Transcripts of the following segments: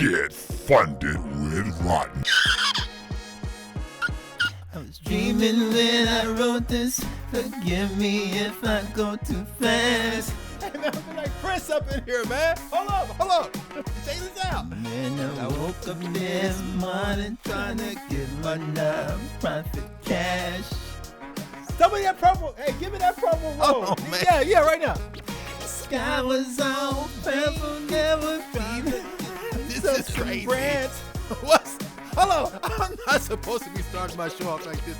Get funded with Rodney. I was dreaming when I wrote this. Forgive me if I go too fast. Hey, man, I'm like Prince up in here, man. Hold up. Check this out. Then I woke up this morning trying to get my non-profit cash. Somebody that purple. Hey, give me that purple roll. Oh, man. Yeah, right now. The sky was all purple, never be. This is crazy. Hold on. I'm not supposed to be starting my show off like this.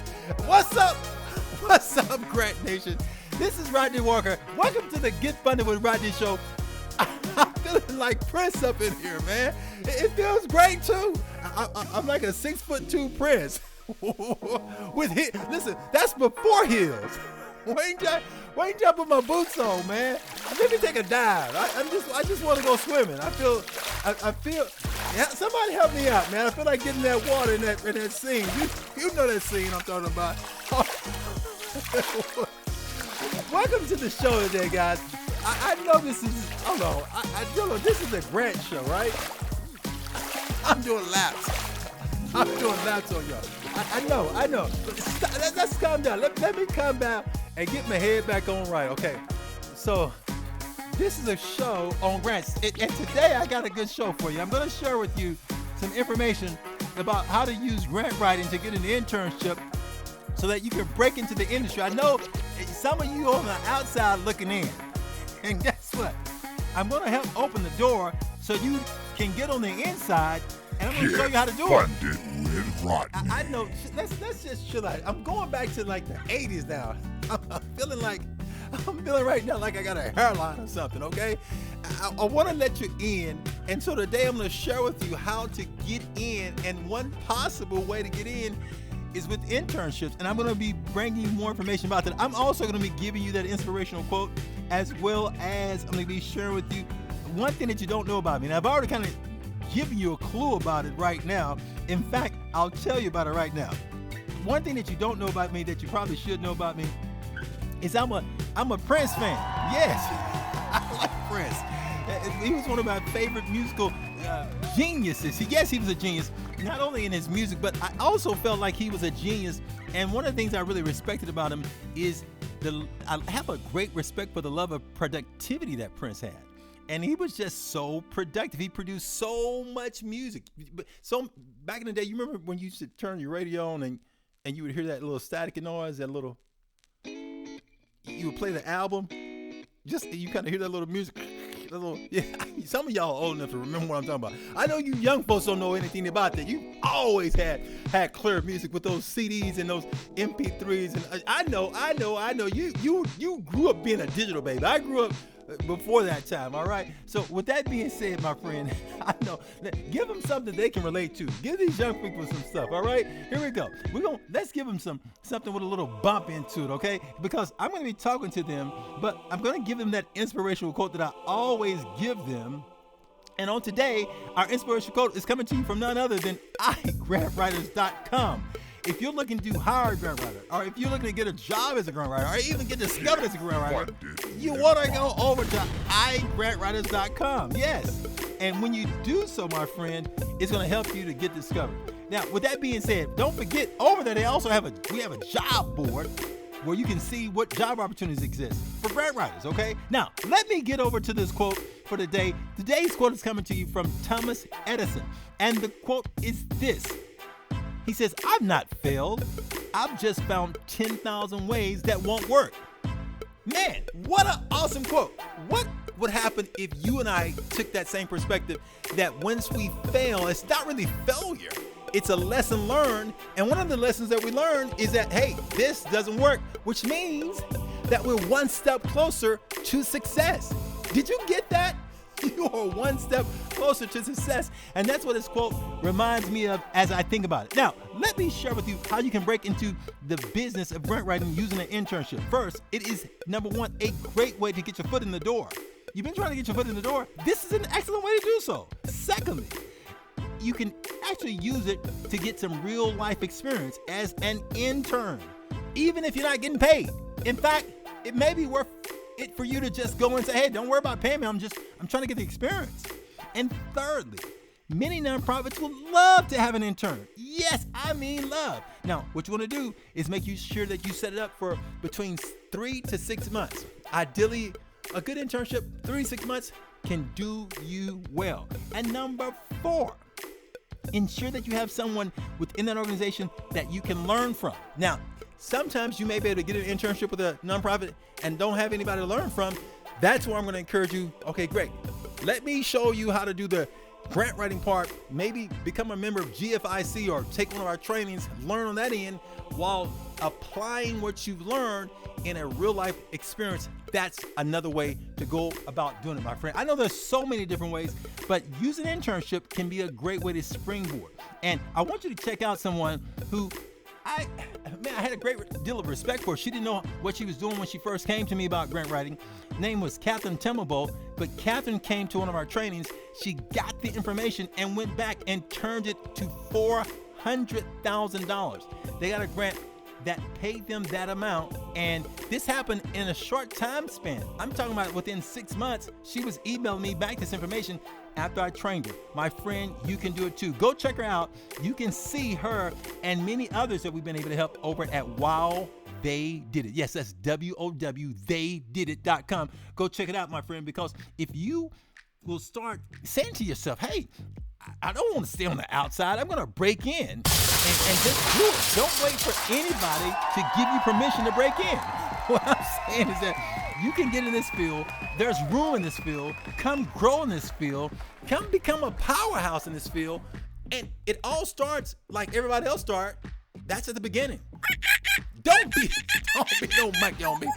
What's up? What's up, Grant Nation? This is Rodney Walker. Welcome to the Get Funded with Rodney show. I'm feeling like Prince up in here, man. It feels great, too. I'm like a 6'2" Prince. Listen, that's before heels. Wait until I put my boots on, man. Let me take a dive. I just want to go swimming. I feel. Yeah, somebody help me out, man. I feel like getting that water in that scene. You know that scene I'm talking about. Welcome to the show today, guys. I know this is. I don't know. This is a Grant show, right? I'm doing laps on y'all. I know. Let's calm down. Let me calm down and get my head back on right, okay? So, this is a show on grants, and today I got a good show for you. I'm going to share with you some information about how to use grant writing to get an internship so that you can break into the industry. I know some of you on the outside looking in, and guess what? I'm going to help open the door so you can get on the inside, and I'm going to show you how to do it. Funded with Rodney. I know. Let's just chill out. I'm going back to like the 80s now. I'm feeling right now like I got a hairline or something, okay? I want to let you in, and so today I'm going to share with you how to get in, and one possible way to get in is with internships, and I'm going to be bringing you more information about that. I'm also going to be giving you that inspirational quote, as well as I'm going to be sharing with you one thing that you don't know about me. And I've already kind of given you a clue about it right now. In fact, I'll tell you about it right now. One thing that you don't know about me that you probably should know about me is I'm a Prince fan. Yes, I like Prince. He was one of my favorite musical geniuses. Yes, he was a genius, not only in his music, but I also felt like he was a genius. And one of the things I really respected about him is I have a great respect for the love of productivity that Prince had. And he was just so productive. He produced so much music. So back in the day, you remember when you used to turn your radio on and you would hear that little static noise, you would play the album. You kind of hear that little music. Some of y'all are old enough to remember what I'm talking about. I know you young folks don't know anything about that. You always had clear music with those CDs and those MP3s. And I know. You grew up being a digital baby. I grew up before that time, all right? So with that being said, my friend, I know, give them something they can relate to. Give these young people some stuff, all right? Here we go. Let's give them something with a little bump into it, okay? Because I'm going to be talking to them, but I'm going to give them that inspirational quote that I always give them. And on today, our inspirational quote is coming to you from none other than igrantwriters.com. If you're looking to hire a grant writer, or if you're looking to get a job as a grant writer, or even get discovered as a grant writer, you want to go over to igrantwriters.com. Yes. And when you do so, my friend, it's going to help you to get discovered. Now, with that being said, don't forget, over there, we have a job board where you can see what job opportunities exist for grant writers, okay? Now, let me get over to this quote for today. Today's quote is coming to you from Thomas Edison. And the quote is this. He says, "I've not failed. I've just found 10,000 ways that won't work." Man, what an awesome quote. What would happen if you and I took that same perspective, that once we fail, it's not really failure. It's a lesson learned. And one of the lessons that we learned is that, hey, this doesn't work, which means that we're one step closer to success. Did you get that? You are one step closer to success. And that's what this quote reminds me of as I think about it. Now, let me share with you how you can break into the business of grant writing using an internship. First, it is, number one, a great way to get your foot in the door. You've been trying to get your foot in the door. This is an excellent way to do so. Secondly, you can actually use it to get some real life experience as an intern, even if you're not getting paid. In fact, it may be worth it for you to just go and say, hey, don't worry about paying me. I'm trying to get the experience. And thirdly, many nonprofits would love to have an intern. Yes, I mean love. Now, what you want to do is make sure that you set it up for between 3 to 6 months. Ideally, a good internship, 3 to 6 months, can do you well. And number 4, ensure that you have someone within that organization that you can learn from. Now, sometimes you may be able to get an internship with a nonprofit and don't have anybody to learn from. That's where I'm going to encourage you. Okay, great. Let me show you how to do the grant writing part. Maybe become a member of GFIC or take one of our trainings, learn on that end while applying what you've learned in a real life experience. That's another way to go about doing it, my friend. I know there's so many different ways, but using an internship can be a great way to springboard. And I want you to check out someone who I had a great deal of respect for. She didn't know what she was doing when she first came to me about grant writing. Name was Catherine Timmelbo, but Catherine came to one of our trainings. She got the information and went back and turned it to $400,000. They got a grant that paid them that amount, and this happened in a short time span. I'm talking about within 6 months. She was emailing me back this information after I trained her. My friend, you can do it too. Go check her out. You can see her and many others that we've been able to help over at Wow They Did It. Yes, that's WOWtheydidit.com. Go check it out, my friend, because if you will start saying to yourself, hey, I don't want to stay on the outside. I'm going to break in and just do it. Don't wait for anybody to give you permission to break in. What I'm saying is that you can get in this field. There's room in this field. Come grow in this field. Come become a powerhouse in this field. And it all starts like everybody else start. That's at the beginning. Don't be no monkey on me.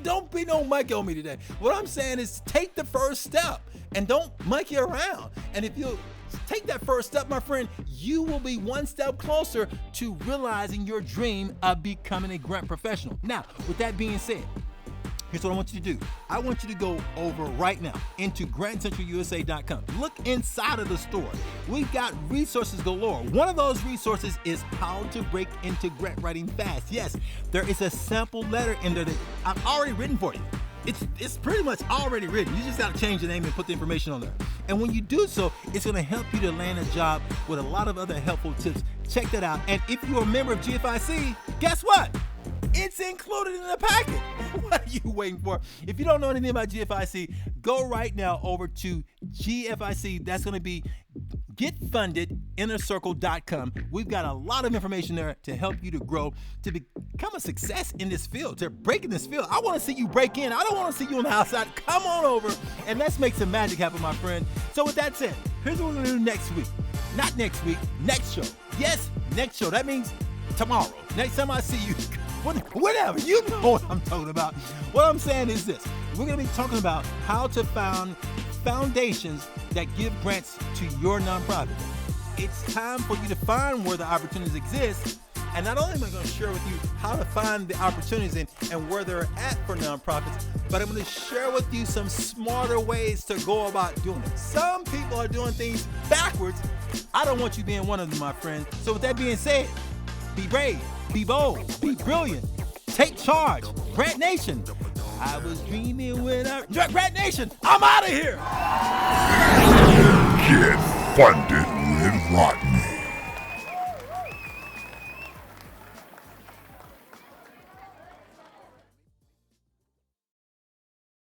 Don't be no monkey on me today. What I'm saying is take the first step and don't monkey around. And if you take that first step, my friend, you will be one step closer to realizing your dream of becoming a grant professional. Now, with that being said, here's what I want you to do. I want you to go over right now into grantcentralusa.com. Look inside of the store. We've got resources galore. One of those resources is how to break into grant writing fast. Yes, there is a sample letter in there that I've already written for you. It's pretty much already written. You just got to change the name and put the information on there. And when you do so, it's going to help you to land a job with a lot of other helpful tips. Check that out. And if you're a member of GFIC, guess what? It's included in the packet. What are you waiting for? If you don't know anything about GFIC, go right now over to GFIC. That's going to be getfundedinnercircle.com. We've got a lot of information there to help you to grow, to become a success in this field, to break in this field. I want to see you break in. I don't want to see you on the outside. Come on over and let's make some magic happen, my friend. So with that said, here's what we're going to do next week. Not next week, next show. Yes, next show. That means tomorrow. Next time I see you, whatever, you know what I'm talking about. What I'm saying is this. We're going to be talking about how to find foundations that give grants to your nonprofit. It's time for you to find where the opportunities exist. And not only am I going to share with you how to find the opportunities and where they're at for nonprofits, but I'm going to share with you some smarter ways to go about doing it. Some people are doing things backwards. I don't want you being one of them, my friend. So with that being said, be brave, be bold, be brilliant, take charge. Grant Nation. I was dreaming when Grant Nation, I'm out of here. Get funded with Rodney.